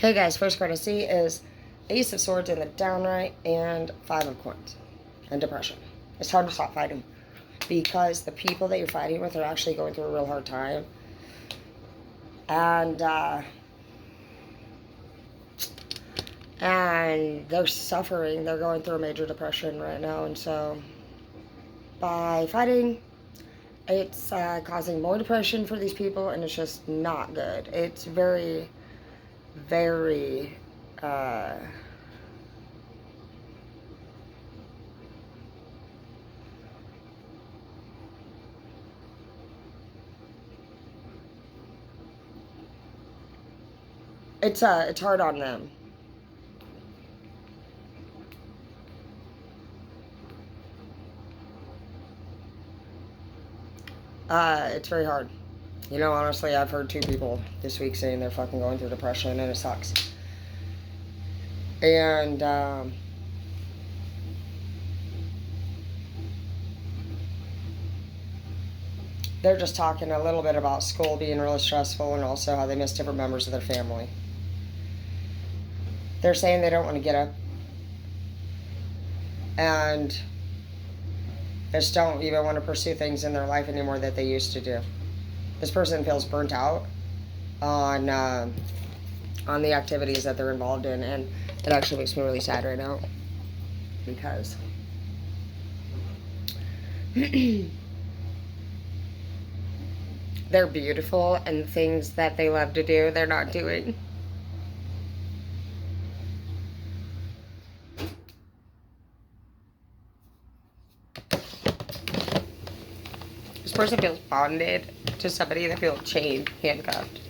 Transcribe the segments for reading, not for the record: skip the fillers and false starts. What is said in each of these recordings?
Okay, guys, first card I see is Ace of Swords in the downright and Five of Coins and depression. It's hard to stop fighting because the people that you're fighting with are actually going through a real hard time. And they're suffering. They're going through a major depression right now. And so by fighting, it's causing more depression for these people, and it's just not good. It's very, very it's hard on them. It's very hard. You know, honestly, I've heard 2 people this week saying they're fucking going through depression, and it sucks. And they're just talking a little bit about school being really stressful and also how they miss different members of their family. They're saying they don't want to get up and just don't even want to pursue things in their life anymore that they used to do. This person feels burnt out on the activities that they're involved in, and it actually makes me really sad right now because they're beautiful, and things that they love to do, they're not doing. This person feels bonded to somebody. They feel chained, handcuffed.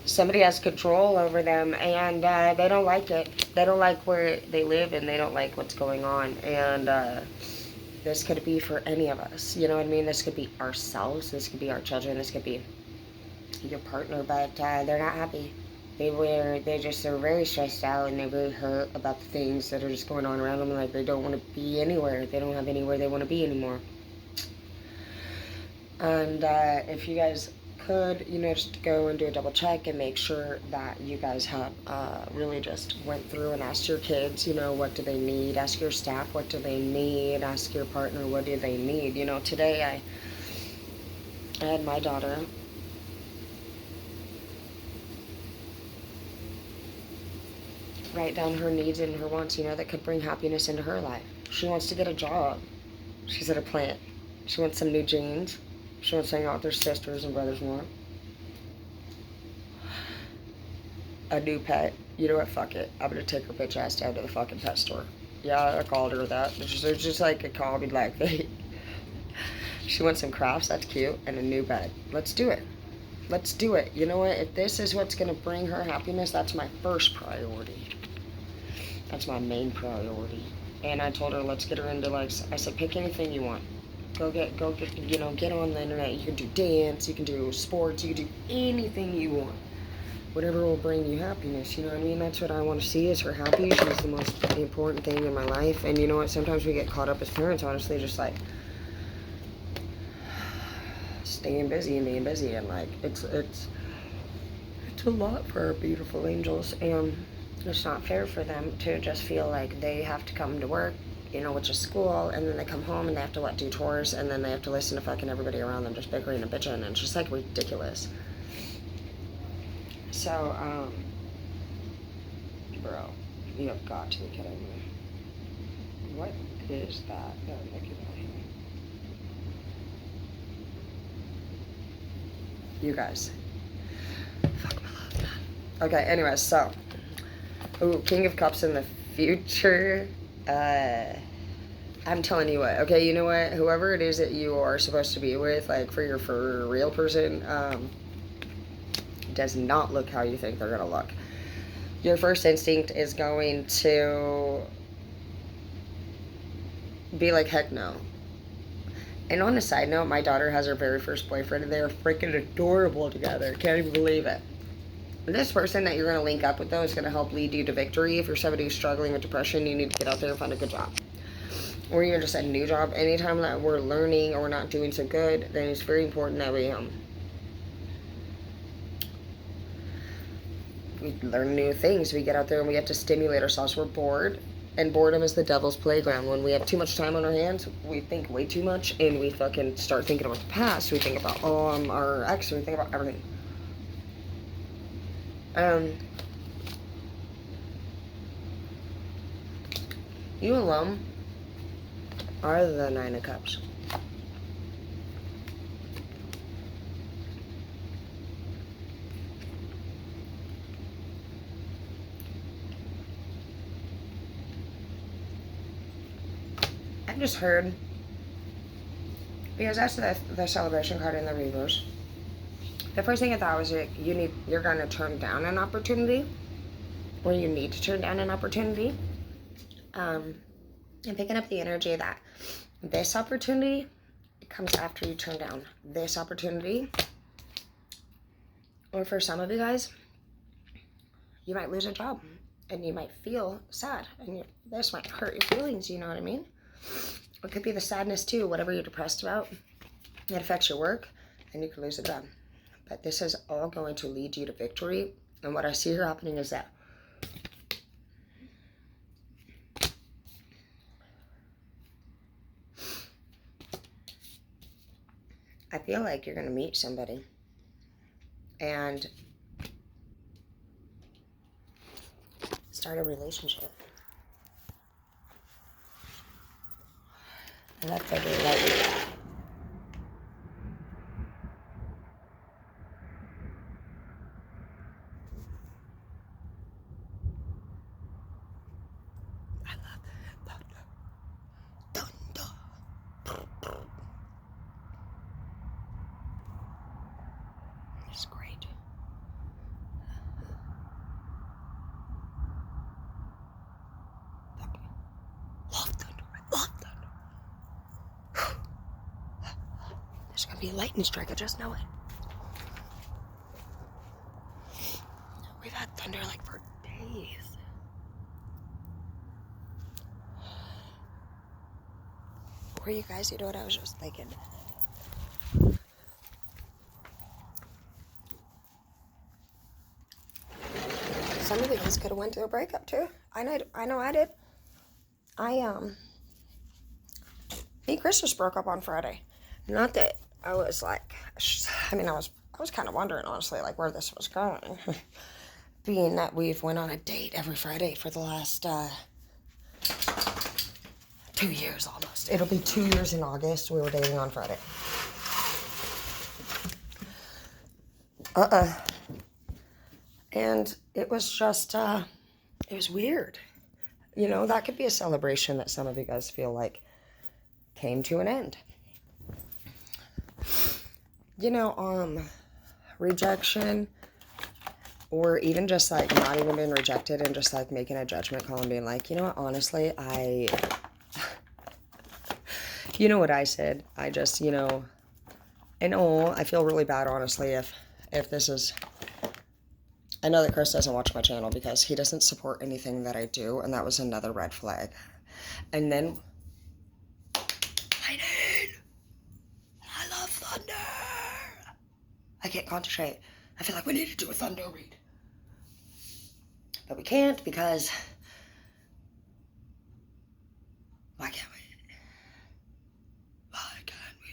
Somebody has control over them, and they don't like it. They don't like where they live, and they don't like what's going on. And this could be for any of us. You know what I mean? This could be ourselves. This could be our children. This could be your partner. But they're not happy. They're very stressed out, and they're very hurt about the things that are just going on around them. Like, they don't want to be anywhere. They don't have anywhere they want to be anymore. And if you guys could, you know, just go and do a double check and make sure that you guys have really just went through and asked your kids, you know, what do they need? Ask your staff, what do they need? Ask your partner, what do they need? You know, today I had my daughter write down her needs and her wants, you know, that could bring happiness into her life. She wants to get a job. She's at a plant. She wants some new jeans. She wants to hang out with her sisters and brothers more. A new pet. You know what? Fuck it. I'm gonna take her bitch ass down to the fucking pet store. Yeah, I called her that. It's just like a call me like they. She wants some crafts. That's cute. And a new bed. Let's do it. Let's do it. You know what? If this is what's gonna bring her happiness, that's my first priority. That's my main priority. And I told her, let's get her into, like, I said, pick anything you want. Go get, you know, get on the internet. You can do dance, you can do sports, you can do anything you want. Whatever will bring you happiness, you know what I mean? That's what I want to see, is her happy. She's the most important thing in my life. And you know what? Sometimes we get caught up as parents, honestly, just like staying busy and being busy. And like, it's a lot for our beautiful angels. And it's not fair for them to just feel like they have to come to work, you know, which is school, and then they come home and they have to, do chores, and then they have to listen to fucking everybody around them just bickering and bitching, and it's just, like, ridiculous. So, bro, you have got to be kidding me. What is that? Oh, look at that here. You guys. Fuck my love, man. Okay, anyways, so, ooh, King of Cups in the future. I'm telling you what, okay, you know what, whoever it is that you are supposed to be with, like, for a real person, does not look how you think they're gonna look. Your first instinct is going to be like, heck no. And on a side note, my daughter has her very first boyfriend, and they're freaking adorable together. Can't even believe it. This person that you're going to link up with, though, is going to help lead you to victory. If you're somebody who's struggling with depression, you need to get out there and find a good job. Or even just a new job. Anytime that we're learning or we're not doing so good, then it's very important that we we learn new things. We get out there and we have to stimulate ourselves. We're bored, and boredom is the devil's playground. When we have too much time on our hands, we think way too much, and we fucking start thinking about the past. We think about our ex. We think about everything. You alone are the Nine of Cups. I just heard, because that's the celebration card in the reverse. The first thing I thought was you're going to turn down an opportunity, or you need to turn down an opportunity. I'm picking up the energy that this opportunity comes after you turn down this opportunity. Or for some of you guys, you might lose a job and you might feel sad, and this might hurt your feelings, you know what I mean? It could be the sadness too, whatever you're depressed about. It affects your work and you could lose a job. But this is all going to lead you to victory. And what I see here happening is that I feel like you're going to meet somebody and start a relationship. I left February lightly. I love thunder. Thunder. It's great. Love thunder. I love thunder. There's going to be a lightning strike. I just know it. We've had thunder like for days. Where you guys? You know what I was just thinking? Some of you guys could have went through a breakup too. I know I did. Me and Chris just broke up on Friday. Not that I was like, I was kind of wondering honestly, like where this was going. Being that we've went on a date every Friday for the last 2 years almost. It'll be 2 years in August. We were dating on Friday. And it was just, it was weird. You know, that could be a celebration that some of you guys feel like came to an end. You know, rejection, or even just like not even being rejected and just like making a judgment call and being like, you know what, honestly, you know what I said? I just, you know, and I feel really bad, honestly, if this is, I know that Chris doesn't watch my channel because he doesn't support anything that I do, and that was another red flag. And then, lightning! I love thunder! I can't concentrate. I feel like we need to do a thunder read. But we can't because, why can't we? Why can't we?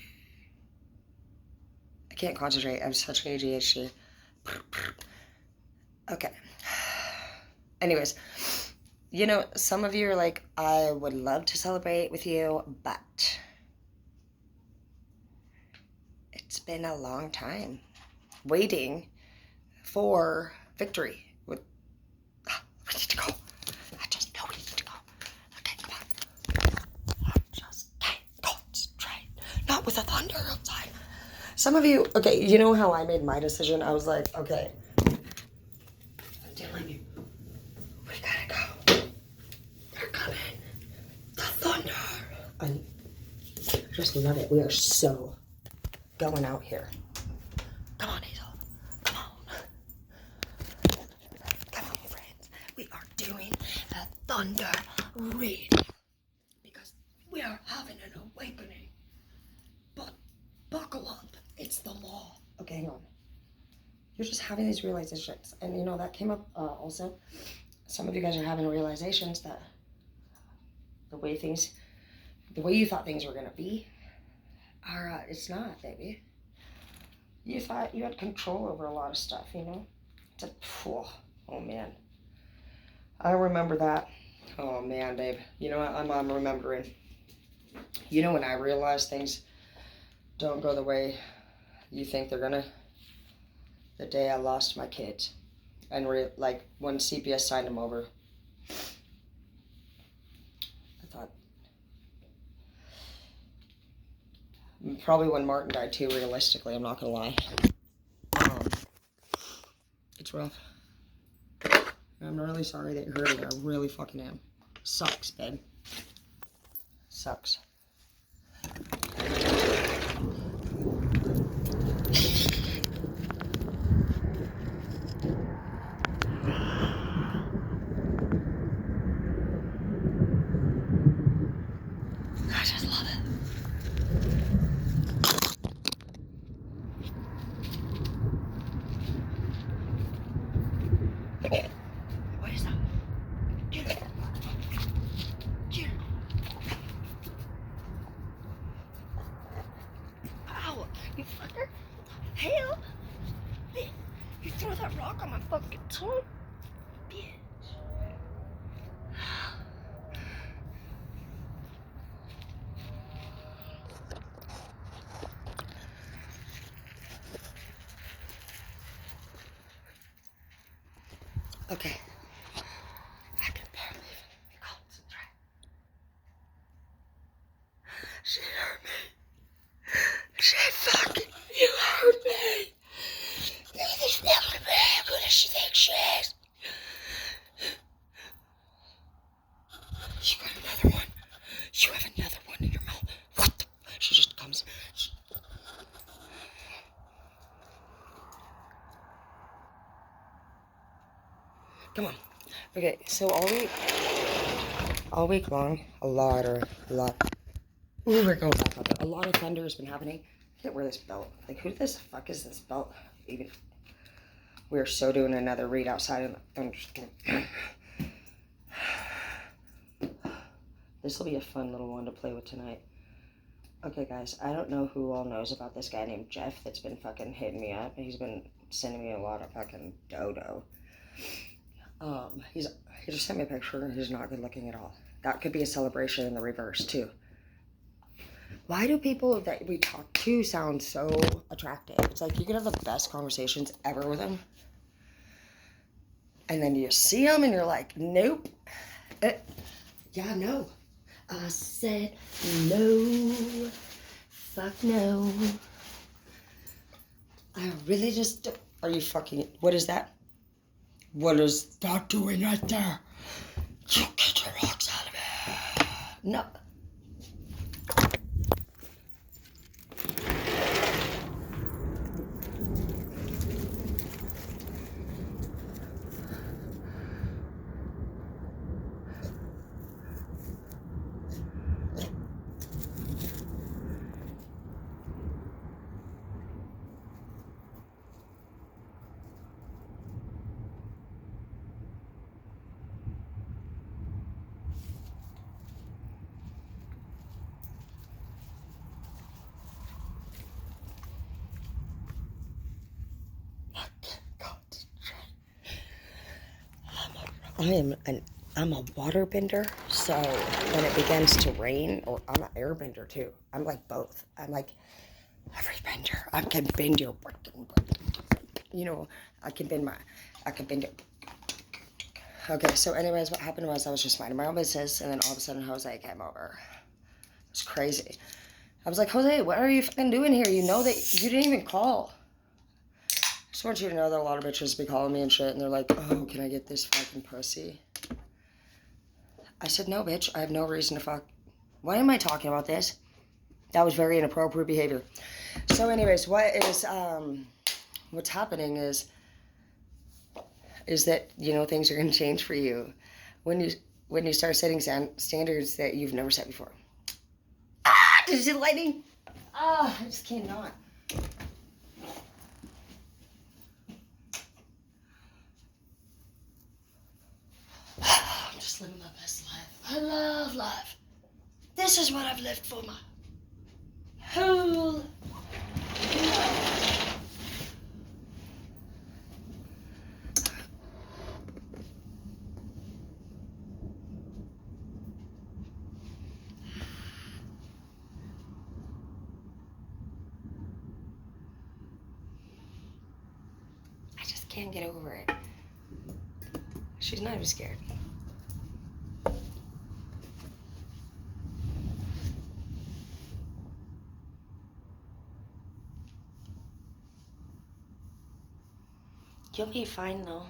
I can't concentrate. I'm such an ADHD. Okay. Anyways, you know, some of you are like, I would love to celebrate with you, but it's been a long time waiting for victory. We need to go. I just know we need to go. Okay, come on. I just can't concentrate. Not with the thunder outside. Some of you, okay, you know how I made my decision? I was like, okay, I'm telling you, we gotta go. They're coming. The thunder. I just love it. We are so going out here. Come on, Hazel. Come on. Come on, friends. We are doing a thunder read because we are having an awakening. But buckle up. It's the law. Okay, hang on. you're just having these realizations. And, you know, that came up also. Some of you guys are having realizations that the way you thought things were going to be, it's not, baby. You thought you had control over a lot of stuff, you know? Oh, man. I remember that. Oh, man, babe. You know what? I'm remembering. You know, when I realized things don't go the way you think they're gonna, the day I lost my kids. And like, when CPS signed them over, I thought, probably when Martin died too, realistically, I'm not gonna lie. It's rough. I'm really sorry that you're hurting. I really fucking am. Sucks, babe. Sucks. I just love it. What is that? Get it. Get it. Ow, you fucker. Hell. You throw that rock on my fucking tongue? Bitch. Okay. I can barely even concentrate. She hurt me. She fucking, you hurt me. Look at this little man. Who does she think she is? You got another one. You have another one in your mouth. What the? She just comes. Come on. Okay, so all week long, a lot. Ooh, we're going back up. A lot of thunder has been happening. I can't wear this belt. Like, who the fuck is this belt? Even. We're so doing another read outside in the thunderstorm. This will be a fun little one to play with tonight. Okay, guys, I don't know who all knows about this guy named Jeff that's been fucking hitting me up. He's been sending me a lot of fucking dodo. He just sent me a picture. He's not good looking at all. That could be a celebration in the reverse, too. Why do people that we talk to sound so attractive? It's like you can have the best conversations ever with them. And then you see them and you're like, nope. Yeah, no. I said no. Fuck no. I really just... Are you fucking... What is that? What is that doing right there? You get your rocks out of it. No. I'm a water bender, so when it begins to rain, or I'm an air bender too. I'm like both. I'm like every bender. I can bend your, you know, I can bend it. Okay, so anyways, what happened was I was just minding my own business, and then all of a sudden Jose came over. It was crazy. I was like, Jose, what are you fucking doing here? You know that you didn't even call. I just want you to know that a lot of bitches be calling me and shit, and they're like, oh, can I get this fucking pussy? I said, no, bitch, I have no reason to fuck. Why am I talking about this? That was very inappropriate behavior. So anyways, what's happening is that, you know, things are going to change for you when you start setting standards that you've never set before. Ah, did you see the lightning? Ah, I just cannot. of life. This is what I've lived for my whole life. I just can't get over it. She's not even scared. You'll be fine though.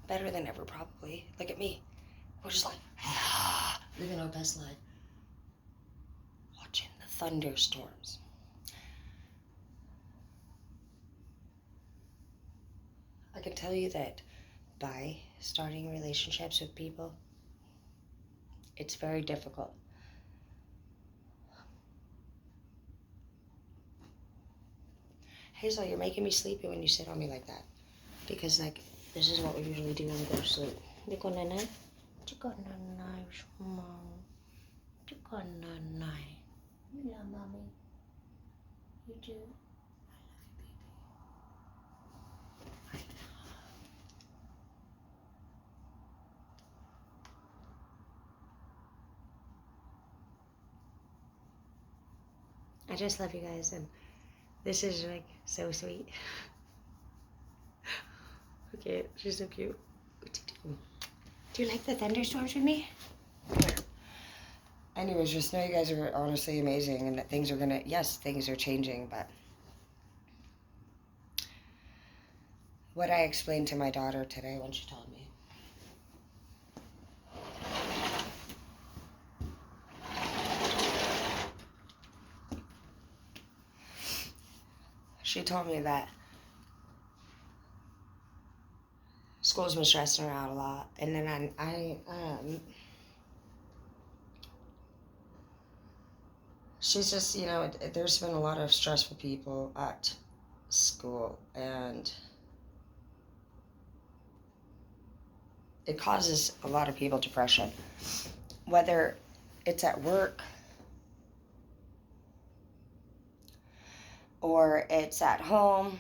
Better than ever, probably. Look at me. We're just like, living our best life. Watching the thunderstorms. I can tell you that by starting relationships with people, it's very difficult. Hazel, you're making me sleepy when you sit on me like that. Because, like, this is what we usually do when we go to sleep. You go night-night? You go night-night, mom. You go night-night. You love mommy. You do. I love you, baby. I just love you guys, and this is like so sweet. Okay, she's so cute. Do you like the thunderstorms with me? Anyways, just know you guys are honestly amazing, and that things are gonna, yes, things are changing, but what I explained to my daughter today when she told me. She told me that school's been stressing her out a lot, and then she's just, you know, there's been a lot of stressful people at school, and it causes a lot of people depression, whether it's at work or it's at home.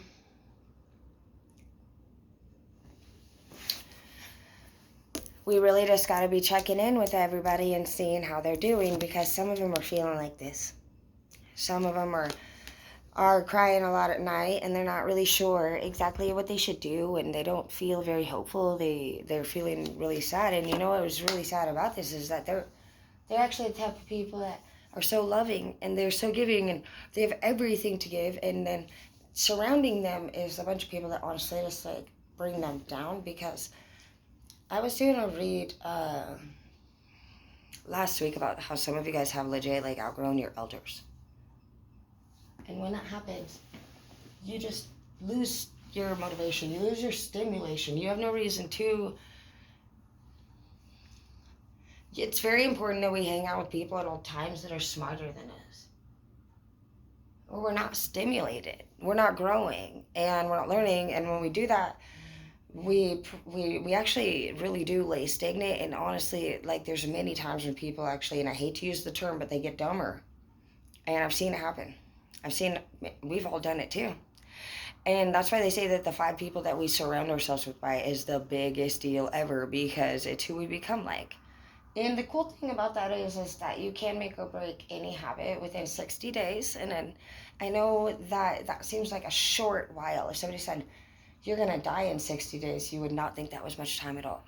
We really just got to be checking in with everybody and seeing how they're doing, because some of them are feeling like this. Some of them are crying a lot at night, and they're not really sure exactly what they should do, and they don't feel very hopeful. They're feeling really sad. And you know what was really sad about this is that they're actually the type of people that are so loving, and they're so giving, and they have everything to give, and then surrounding them is a bunch of people that honestly just like bring them down. Because I was doing a read last week about how some of you guys have legit like outgrown your elders. And when that happens, you just lose your motivation. You lose your stimulation. You have no reason to. It's very important that we hang out with people at all times that are smarter than us. Or we're not stimulated. We're not growing, and we're not learning. And when we do that, we actually really do lay stagnant. And honestly, like, there's many times when people actually, and I hate to use the term, but they get dumber. And I've seen it happen. We've all done it too. And that's why they say that the 5 people that we surround ourselves with by is the biggest deal ever, because it's who we become like. And the cool thing about that is that you can make or break any habit within 60 days. And then I know that seems like a short while. If somebody said, you're going to die in 60 days, you would not think that was much time at all.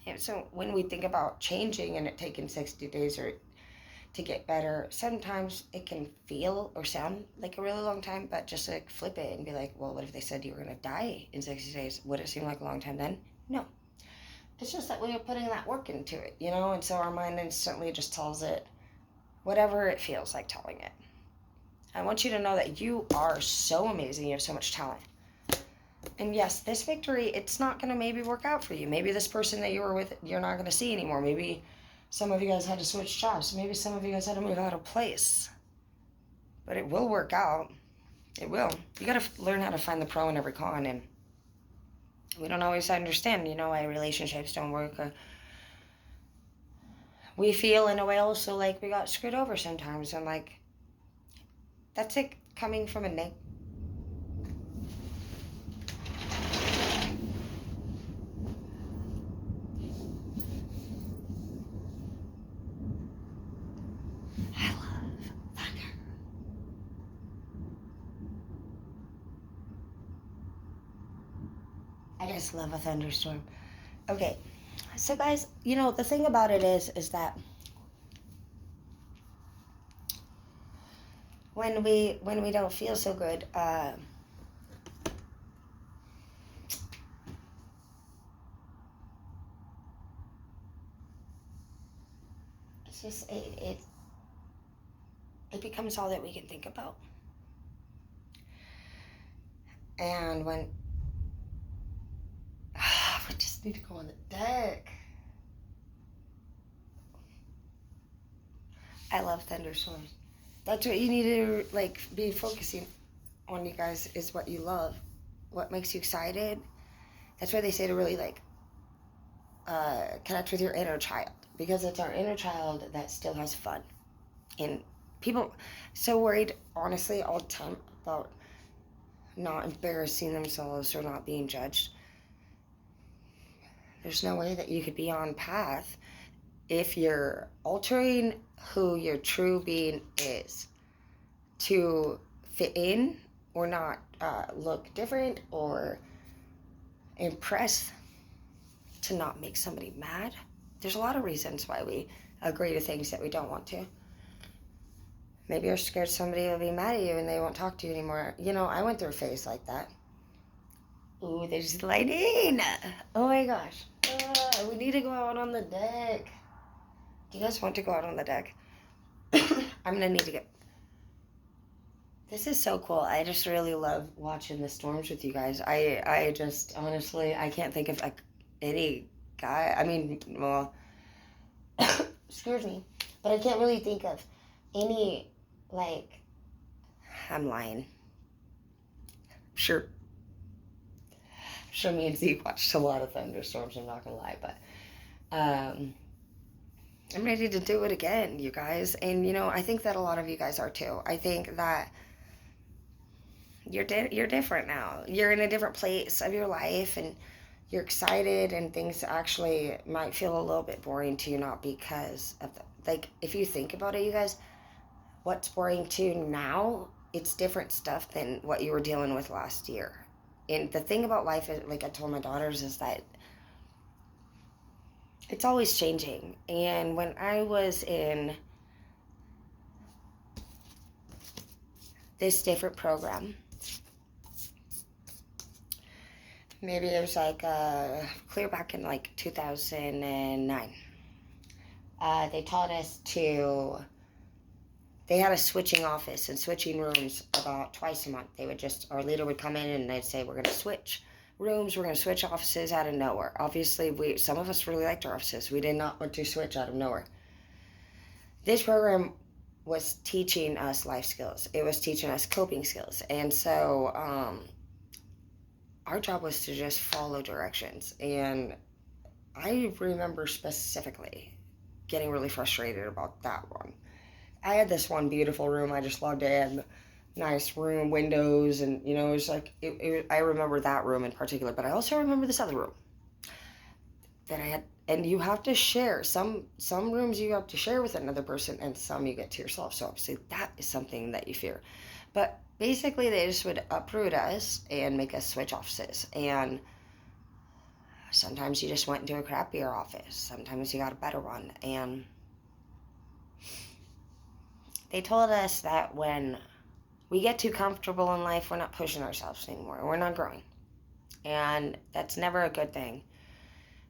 And so when we think about changing and it taking 60 days or to get better, sometimes it can feel or sound like a really long time, but just like flip it and be like, well, what if they said you were going to die in 60 days? Would it seem like a long time then? No. It's just that we are putting that work into it, you know? And so our mind instantly just tells it whatever it feels like telling it. I want you to know that you are so amazing. You have so much talent. And yes, this victory, it's not going to maybe work out for you. Maybe this person that you were with, you're not going to see anymore. Maybe some of you guys had to switch jobs. Maybe some of you guys had to move out of place. But it will work out. It will. You got to learn how to find the pro in every con. And we don't always understand, you know, why relationships don't work. we feel in a way also like we got screwed over sometimes. And like, that's it coming from a I love thunder. I just love a thunderstorm. Okay, so guys, you know, the thing about it is that when we don't feel so good, it's just it becomes all that we can think about. And when we just need to go on the deck. I love thunderstorms. That's what you need to like be focusing on, you guys, is what you love, what makes you excited. That's why they say to really like connect with your inner child, because it's our inner child that still has fun. And people so worried, honestly, all the time about not embarrassing themselves or not being judged. There's no way that you could be on path if you're altering who your true being is to fit in or not look different or impress, to not make somebody mad. There's a lot of reasons why we agree to things that we don't want to. Maybe you're scared somebody will be mad at you and they won't talk to you anymore. You know, I went through a phase like that. Ooh, there's lightning. Oh my gosh. We need to go out on the deck. Do you guys want to go out on the deck? I'm gonna need to get... This is so cool. I just really love watching the storms with you guys. I just, honestly, I can't think of like any guy. I mean, well, excuse me, but I can't really think of any, like, I'm lying. Sure me and Zeke watched a lot of thunderstorms, I'm not gonna lie, but I'm ready to do it again, you guys. And you know, I think that a lot of you guys are too. I think that you're different now. You're in a different place of your life, and you're excited, and things actually might feel a little bit boring to you, not because of like, if you think about it, you guys, what's boring to you now, it's different stuff than what you were dealing with last year. And the thing about life is, like I told my daughters, is that it's always changing. And when I was in this different program, maybe it was like clear back in like 2009, they taught us to, they had a switching office and switching rooms about twice a month. They would just, our leader would come in and they'd say, we're going to switch rooms, we're going to switch offices out of nowhere. Obviously, some of us really liked our offices. We did not want to switch out of nowhere. This program was teaching us life skills. It was teaching us coping skills. And so our job was to just follow directions. And I remember specifically getting really frustrated about that one. I had this one beautiful room. I just loved it. And nice room, windows, and you know, it was like, I remember that room in particular, but I also remember this other room that I had. And you have to share. Some rooms you have to share with another person, and some you get to yourself. So obviously that is something that you fear. But basically they just would uproot us and make us switch offices. And sometimes you just went into a crappier office. Sometimes you got a better one. And they told us that when we get too comfortable in life, we're not pushing ourselves anymore. We're not growing. And that's never a good thing.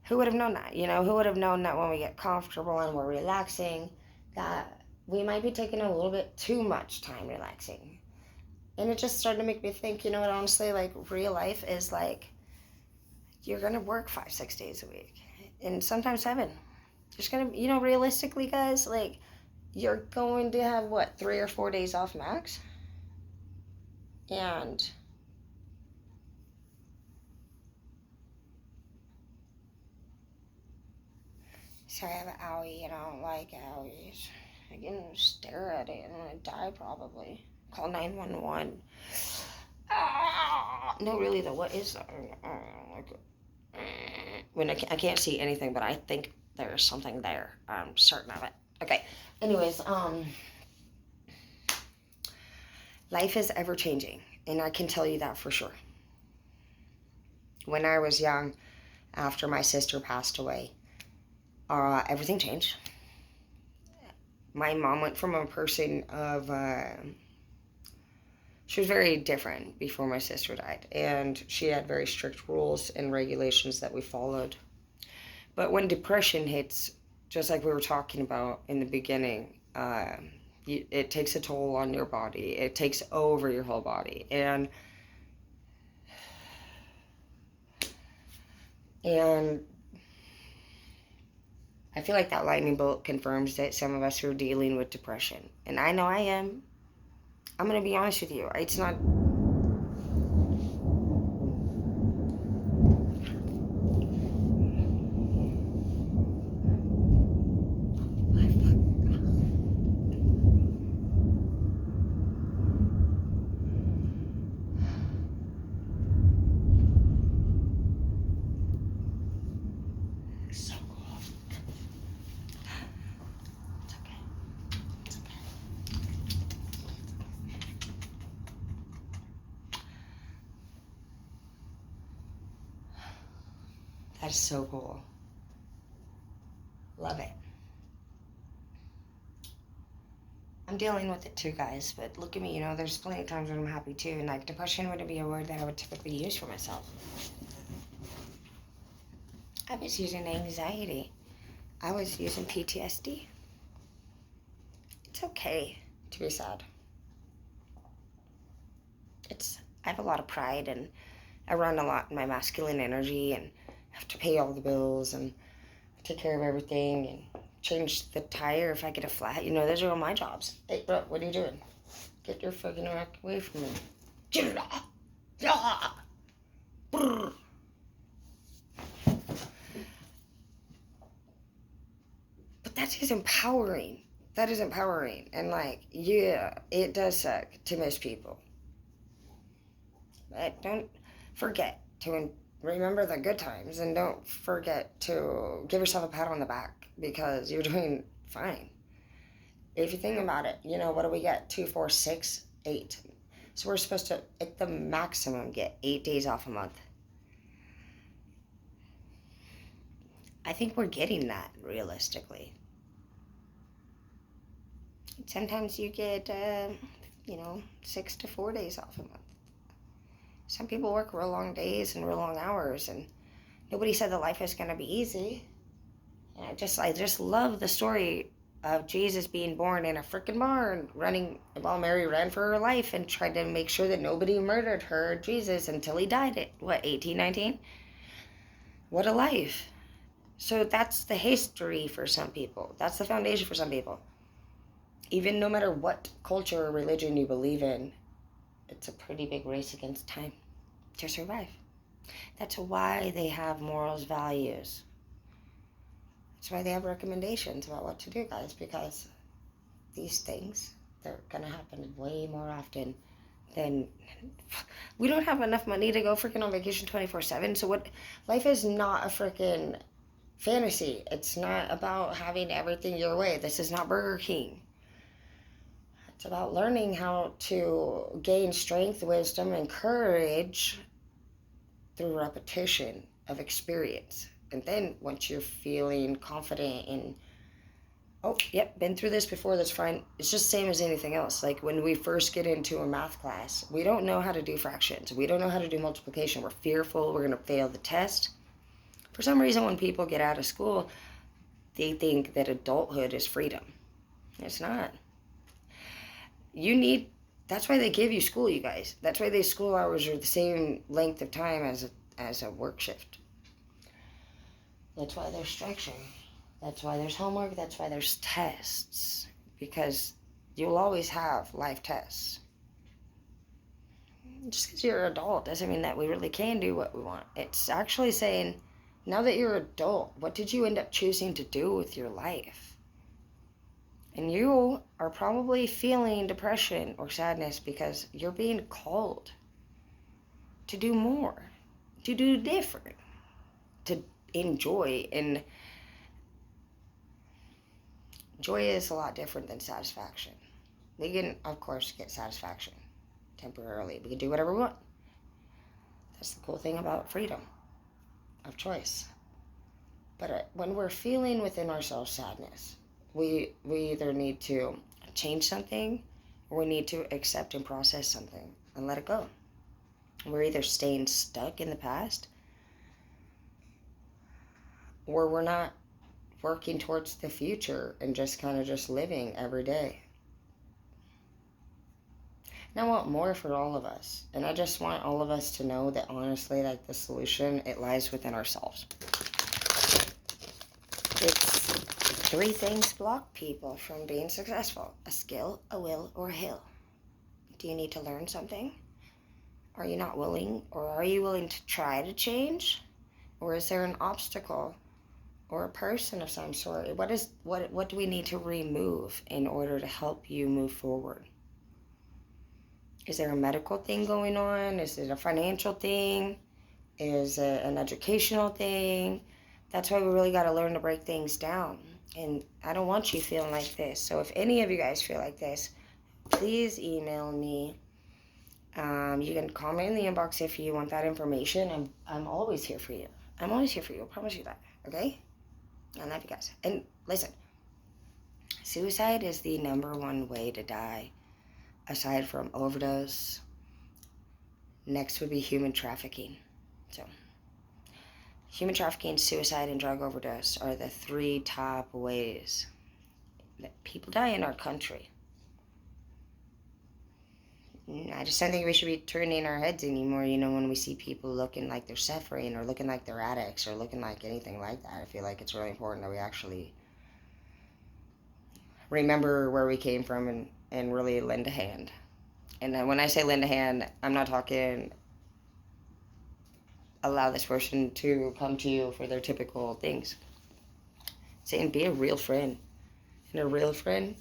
Who would have known that? You know, who would have known that when we get comfortable and we're relaxing, that we might be taking a little bit too much time relaxing. And it just started to make me think, you know what, honestly, like, real life is like, you're going to work 5-6 days a week. And sometimes 7. Just going to, you know, realistically, guys, like, you're going to have, what, 3 or 4 days off max? And Sorry, I have an owie and I don't like owies. I can stare at it and I die probably. Call 911. No, really though, what is that? When I can't see anything, but I think there's something there. I'm certain of it. Okay. Anyways, life is ever changing, and I can tell you that for sure. When I was young, after my sister passed away, everything changed. My mom went from a person of, she was very different before my sister died, and she had very strict rules and regulations that we followed. But when depression hits, just like we were talking about in the beginning, it takes a toll on your body. It takes over your whole body. And I feel like that lightning bolt confirms that some of us are dealing with depression. And I know I am. I'm going to be honest with you. It's not... So cool. It's okay. It's okay. That is so cool. Love it. I'm dealing with it too, guys, but look at me, there's plenty of times when I'm happy too, and like depression wouldn't be a word that I would typically use for myself. I was using anxiety. I was using PTSD. It's okay to be sad. I have a lot of pride, and I run a lot in my masculine energy, and have to pay all the bills and take care of everything and change the tire if I get a flat. Those are all my jobs. Hey, bro, what are you doing? Get your fucking rack away from me. But that is empowering. That is empowering. And yeah, it does suck to miss people. But don't forget to remember the good times, and don't forget to give yourself a pat on the back, because you're doing fine. If you think about it, what do we get? 2, 4, 6, 8. So we're supposed to, at the maximum, get 8 days off a month. I think we're getting that, realistically. Sometimes you get, 6 to 4 days off a month. Some people work real long days and real long hours, and nobody said that life is going to be easy. And I just love the story of Jesus being born in a freaking barn, while Mary ran for her life and tried to make sure that nobody murdered her, Jesus, until he died at, 18, 19? What a life. So that's the history for some people. That's the foundation for some people. Even no matter what culture or religion you believe in, it's a pretty big race against time to survive. That's why they have morals, values. That's why they have recommendations about what to do, guys, because these things, they're going to happen way more often than... We don't have enough money to go freaking on vacation 24/7, so life is not a freaking fantasy. It's not about having everything your way. This is not Burger King. It's about learning how to gain strength, wisdom, and courage through repetition of experience. And then once you're feeling confident in, been through this before, that's fine. It's just the same as anything else. Like when we first get into a math class, we don't know how to do fractions. We don't know how to do multiplication. We're fearful we're going to fail the test. For some reason, when people get out of school, they think that adulthood is freedom. It's not. That's why they give you school, you guys. That's why these school hours are the same length of time as a work shift. That's why there's structure. That's why there's homework. That's why there's tests. Because you'll always have life tests. Just because you're an adult doesn't mean that we really can do what we want. It's actually saying Now that you're an adult, what did you end up choosing to do with your life? And you are probably feeling depression or sadness because you're being called to do more, to do different, to enjoy. And joy is a lot different than satisfaction. We can, of course, get satisfaction temporarily. We can do whatever we want. That's the cool thing about freedom of choice. But when we're feeling within ourselves sadness, we either need to change something or we need to accept and process something and let it go. We're either staying stuck in the past or we're not working towards the future and just kind of just living every day. And I want more for all of us. And I just want all of us to know that honestly, like, the solution, it lies within ourselves. It's 3 things block people from being successful: a skill, a will, or a hill. Do you need to learn something? Are you not willing, or are you willing to try to change? Or is there an obstacle or a person of some sort? What do we need to remove in order to help you move forward? Is there a medical thing going on? Is it a financial thing? Is it an educational thing? That's why we really got to learn to break things down. And I don't want you feeling like this. So if any of you guys feel like this, please email me. You can comment in the inbox if you want that information. I'm always here for you. I'm always here for you. I promise you that. Okay? I love you guys. And listen, suicide is the #1 way to die, aside from overdose. Next would be human trafficking. So, human trafficking, suicide, and drug overdose are the 3 top ways that people die in our country. I just don't think we should be turning our heads anymore, when we see people looking like they're suffering or looking like they're addicts or looking like anything like that. I feel like it's really important that we actually remember where we came from and really lend a hand. And when I say lend a hand, I'm not talking allow this person to come to you for their typical things. Saying be a real friend. And a real friend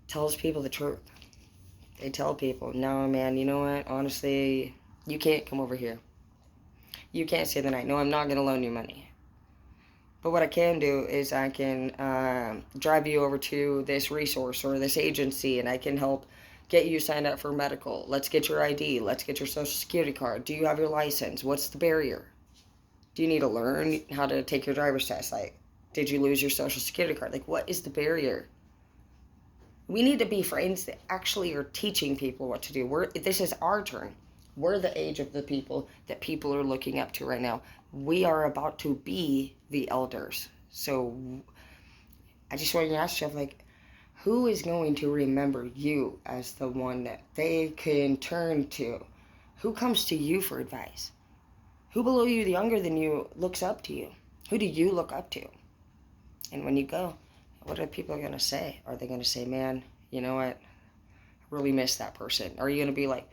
tells people the truth. They tell people, no, man, you know what? Honestly, you can't come over here. You can't stay the night. No, I'm not going to loan you money. But what I can do is I can drive you over to this resource or this agency, and I can help get you signed up for medical. Let's get your ID. Let's get your social security card. Do you have your license? What's the barrier? Do you need to learn how to take your driver's test? Like, did you lose your social security card? Like, what is the barrier? We need to be friends that actually are teaching people what to do. This is our turn. We're the age of the people that people are looking up to right now. We are about to be the elders. So I just want to ask you, like, who is going to remember you as the one that they can turn to? Who comes to you for advice? Who below you, younger than you, looks up to you? Who do you look up to? And when you go, what are people going to say? Are they going to say, man, you know what? I really miss that person. Are you going to be like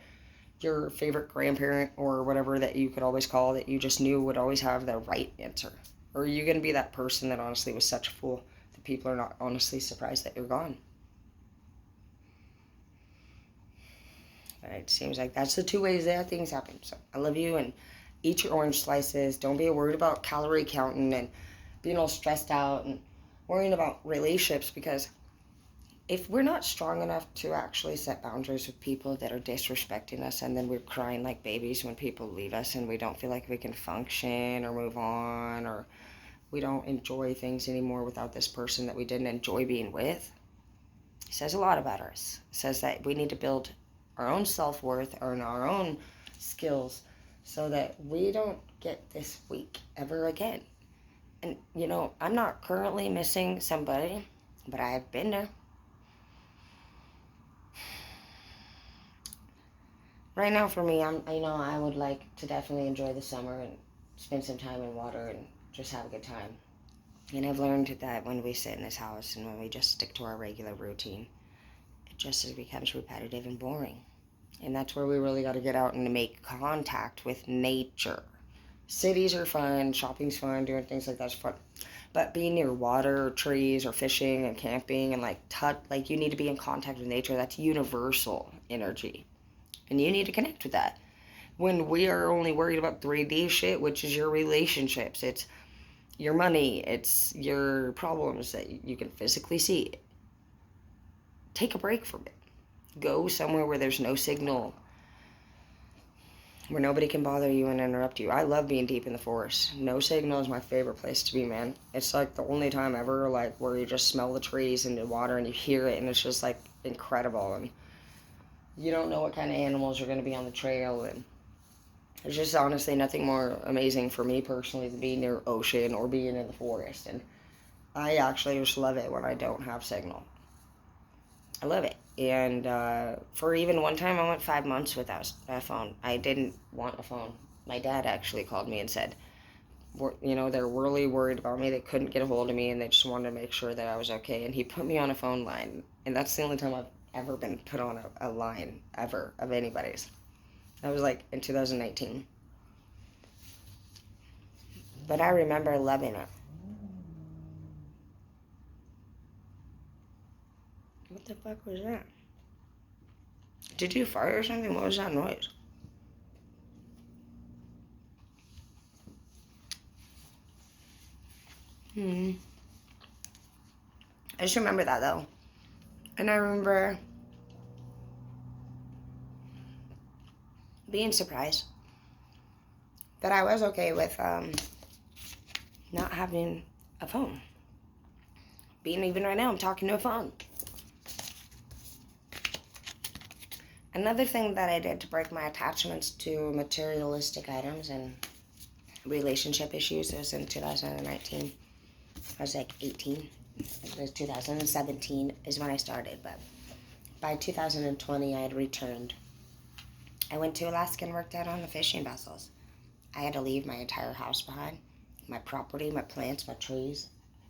your favorite grandparent or whatever that you could always call that you just knew would always have the right answer? Or are you going to be that person that honestly was such a fool that people are not honestly surprised that you're gone? It seems like that's the 2 ways that things happen. So I love you, and eat your orange slices. Don't be worried about calorie counting and being all stressed out and worrying about relationships, because if we're not strong enough to actually set boundaries with people that are disrespecting us, and then we're crying like babies when people leave us and we don't feel like we can function or move on, or we don't enjoy things anymore without this person that we didn't enjoy being with, it says a lot about us. It says that we need to build our own self-worth and our own skills so that we don't get this weak ever again. And, I'm not currently missing somebody, but I have been there. Right now for me, I would like to definitely enjoy the summer and spend some time in water and just have a good time. And I've learned that when we sit in this house and when we just stick to our regular routine, it just becomes repetitive and boring. And that's where we really got to get out and make contact with nature. Cities are fun, shopping's fun, doing things like that's fun. But being near water or trees or fishing and camping and like like you need to be in contact with nature. That's universal energy. And you need to connect with that. When we are only worried about 3D shit, which is your relationships, it's your money, it's your problems that you can physically see. Take a break from it. Go somewhere where there's no signal, where nobody can bother you and interrupt you. I love being deep in the forest. No signal is my favorite place to be, man. It's like the only time ever, like, where you just smell the trees and the water and you hear it, and it's just like incredible. And you don't know what kind of animals are going to be on the trail, and there's just honestly nothing more amazing for me personally than being near ocean or being in the forest. And I actually just love it when I don't have signal. I love it. And for even one time, I went 5 months without a phone. I didn't want a phone. My dad actually called me and said, they're really worried about me. They couldn't get a hold of me, and they just wanted to make sure that I was okay. And he put me on a phone line. And that's the only time I've ever been put on a line, ever, of anybody's. That was like in 2019. But I remember loving it. What the fuck was that? Did you fire or something? What was that noise? I just remember that though. And I remember being surprised that I was okay with not having a phone. Even right now, I'm talking to a phone. Another thing that I did to break my attachments to materialistic items and relationship issues was in 2019. I was like 18. It was 2017 is when I started, but by 2020 I had returned. I went to Alaska and worked out on the fishing vessels. I had to leave my entire house behind. My property, my plants, my trees.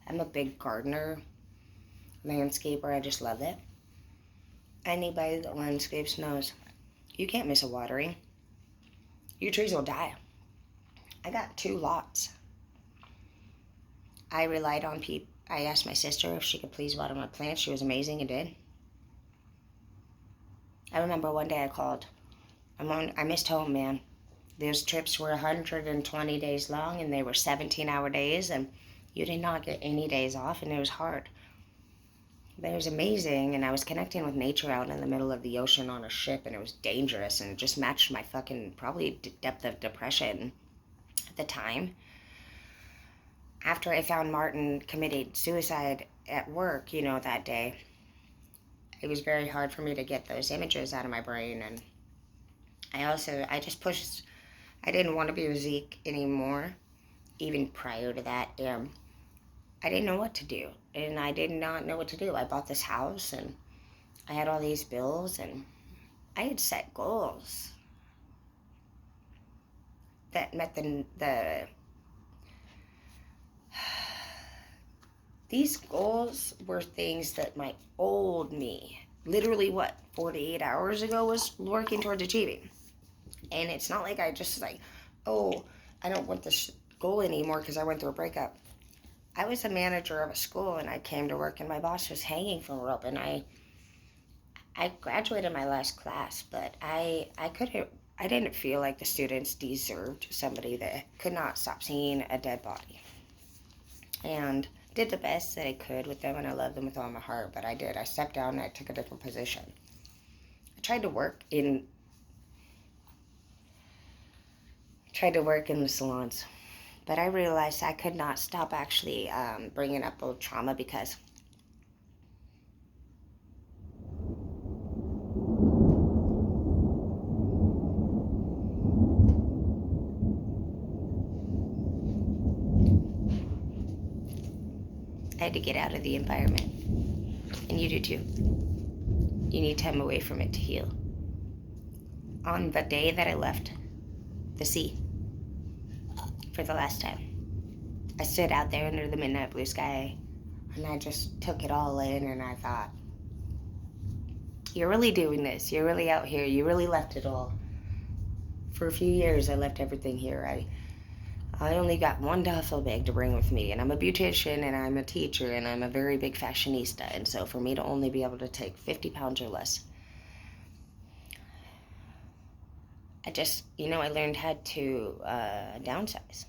I'm a big gardener, landscaper. I just love it. Anybody that landscapes knows you can't miss a watering. Your trees will die. I got 2 lots. I relied on people. I asked my sister if she could please water my plants. She was amazing and did. I remember one day I called. I missed home, man. Those trips were 120 days long, and they were 17-hour days, and you did not get any days off, and it was hard. But it was amazing, and I was connecting with nature out in the middle of the ocean on a ship, and it was dangerous, and it just matched my fucking probably depth of depression at the time. After I found Martin committed suicide at work, that day, it was very hard for me to get those images out of my brain, and I just pushed. I didn't want to be with Zeke anymore, even prior to that. I didn't know what to do, and I did not know what to do. I bought this house, and I had all these bills, and I had set goals that met these goals were things that my old me, literally 48 hours ago, was working towards achieving. And it's not like I just I don't want this goal anymore because I went through a breakup. I was a manager of a school, and I came to work, and my boss was hanging from a rope, and I graduated my last class, but I didn't feel like the students deserved somebody that could not stop seeing a dead body. And did the best that I could with them, and I loved them with all my heart, but I did. I stepped down and I took a different position. I tried to work in the salons, but I realized I could not stop actually bringing up old trauma because I had to get out of the environment, and you do too. You need time away from it to heal. On the day that I left the sea for the last time, I stood out there under the midnight blue sky, and I just took it all in, and I thought, you're really doing this. You're really out here. You really left it all. For a few years, I left everything here. I only got one duffel bag to bring with me, and I'm a beautician, and I'm a teacher, and I'm a very big fashionista, and so for me to only be able to take 50 pounds or less, I just, I learned how to downsize.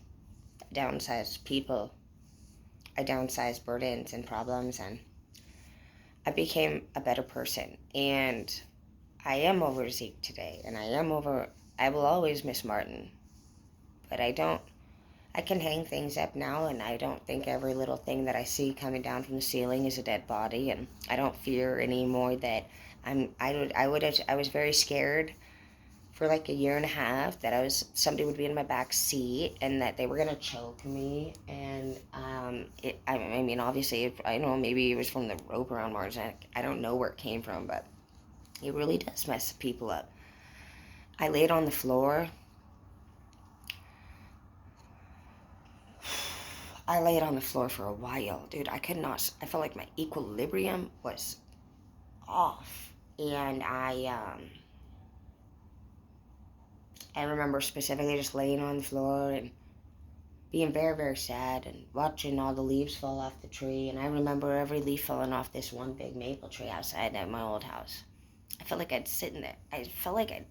Downsize people. I downsized burdens and problems, and I became a better person. And I am over Zeke today, and I will always miss Martin, but I can hang things up now, and I don't think every little thing that I see coming down from the ceiling is a dead body, and I don't fear anymore that I was very scared for like a year and a half that somebody would be in my back seat and that they were gonna choke me, and I mean, obviously, I know maybe it was from the rope around Martin's neck. I don't know where it came from, but it really does mess people up. I laid on the floor. I laid on the floor for a while, dude. I felt like my equilibrium was off, and I remember specifically just laying on the floor and being very, very sad and watching all the leaves fall off the tree. And I remember every leaf falling off this one big maple tree outside at my old house. I felt like I'd sit in it. I felt like I'd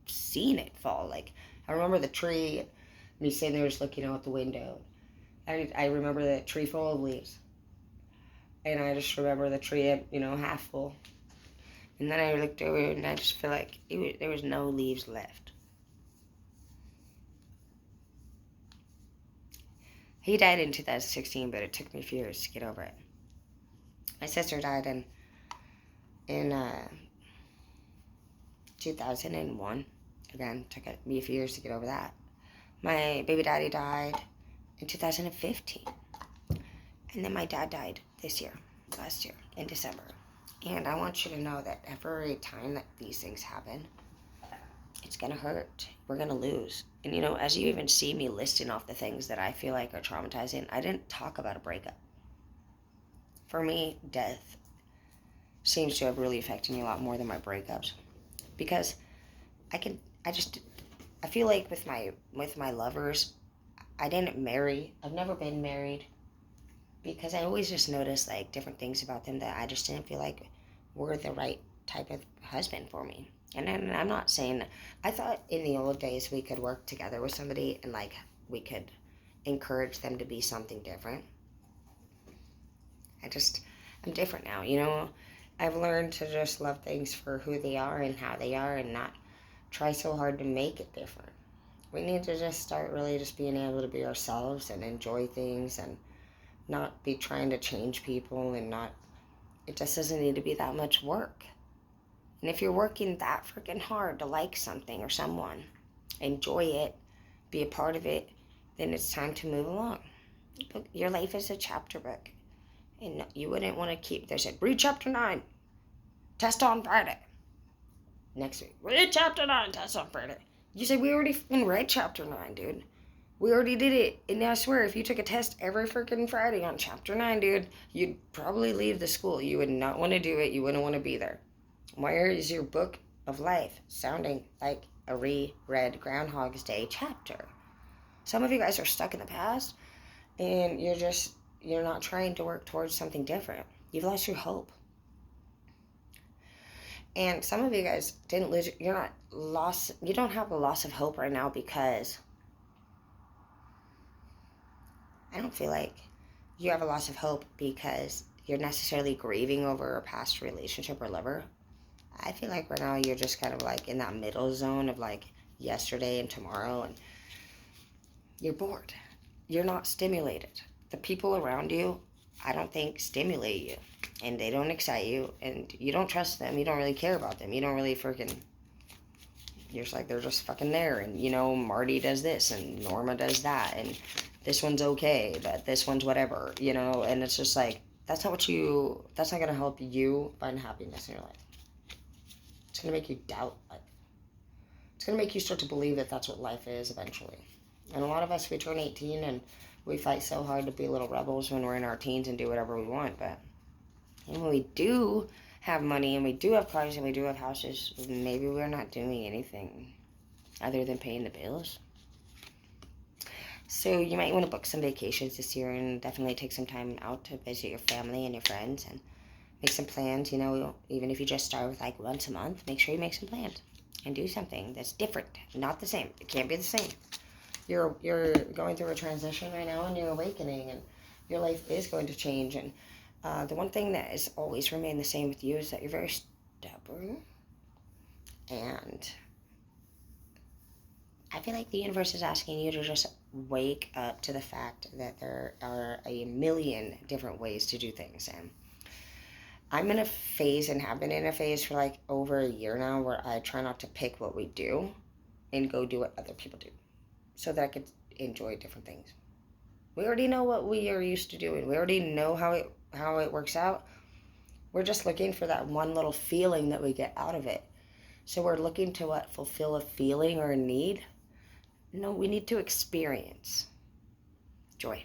seen it fall. Like, I remember the tree, me sitting there just looking out the window. I remember the tree full of leaves. And I just remember the tree, half full. And then I looked over and I just feel like there was no leaves left. He died in 2016, but it took me a few years to get over it. My sister died in 2001. Again, took me a few years to get over that. My baby daddy died in 2015. And then my dad died last year, in December. And I want you to know that every time that these things happen, it's going to hurt. We're going to lose. And, as you even see me listing off the things that I feel like are traumatizing, I didn't talk about a breakup. For me, death seems to have really affected me a lot more than my breakups. Because I feel like with my lovers, I didn't marry. I've never been married. Because I always just noticed, like, different things about them that I just didn't feel like were the right type of husband for me. And I'm not saying, I thought in the old days we could work together with somebody and, like, we could encourage them to be something different. I'm different now, I've learned to just love things for who they are and how they are and not try so hard to make it different. We need to just start really just being able to be ourselves and enjoy things and not be trying to change people it just doesn't need to be that much work. And if you're working that freaking hard to like something or someone, enjoy it, be a part of it, then it's time to move along. Your life is a chapter book. And you wouldn't want to keep, they said, read chapter 9, test on Friday. Next week, read chapter 9, test on Friday. You said, we already read chapter 9, dude. We already did it. And I swear, if you took a test every freaking Friday on chapter 9, dude, you'd probably leave the school. You would not want to do it. You wouldn't want to be there. Where is your book of life sounding like a reread Groundhog's Day chapter? Some of you guys are stuck in the past, and you're not trying to work towards something different. You've lost your hope. And some of you guys you don't have a loss of hope right now because I don't feel like you have a loss of hope because you're necessarily grieving over a past relationship or lover. I feel like right now you're just kind of like in that middle zone of like yesterday and tomorrow, and you're bored. You're not stimulated. The people around you, I don't think, stimulate you, and they don't excite you, and you don't trust them. You don't really care about them. You don't really you're just like, they're just fucking there, and Marty does this, and Norma does that, and this one's okay, but this one's whatever, and it's just like, that's not going to help you find happiness in your life. It's going to make you doubt life. It's going to make you start to believe that that's what life is eventually. And a lot of us, we turn 18 and we fight so hard to be little rebels when we're in our teens and do whatever we want, but when we do have money and we do have cars and we do have houses, maybe we're not doing anything other than paying the bills. So you might want to book some vacations this year and definitely take some time out to visit your family and your friends and make some plans. You know, even if you just start with like once a month, make sure you make some plans and do something that's different, not the same. It can't be the same. You're going through a transition right now, and you're awakening, and your life is going to change. And the one thing that has always remained the same with you is that you're very stubborn, and I feel like the universe is asking you to just wake up to the fact that there are a million different ways to do things. And I'm in a phase and have been in a phase for like over a year now where I try not to pick what we do and go do what other people do so that I could enjoy different things. We already know what we are used to doing. We already know how it works out. We're just looking for that one little feeling that we get out of it. So we're looking to what? Fulfill a feeling or a need? No, we need to experience joy.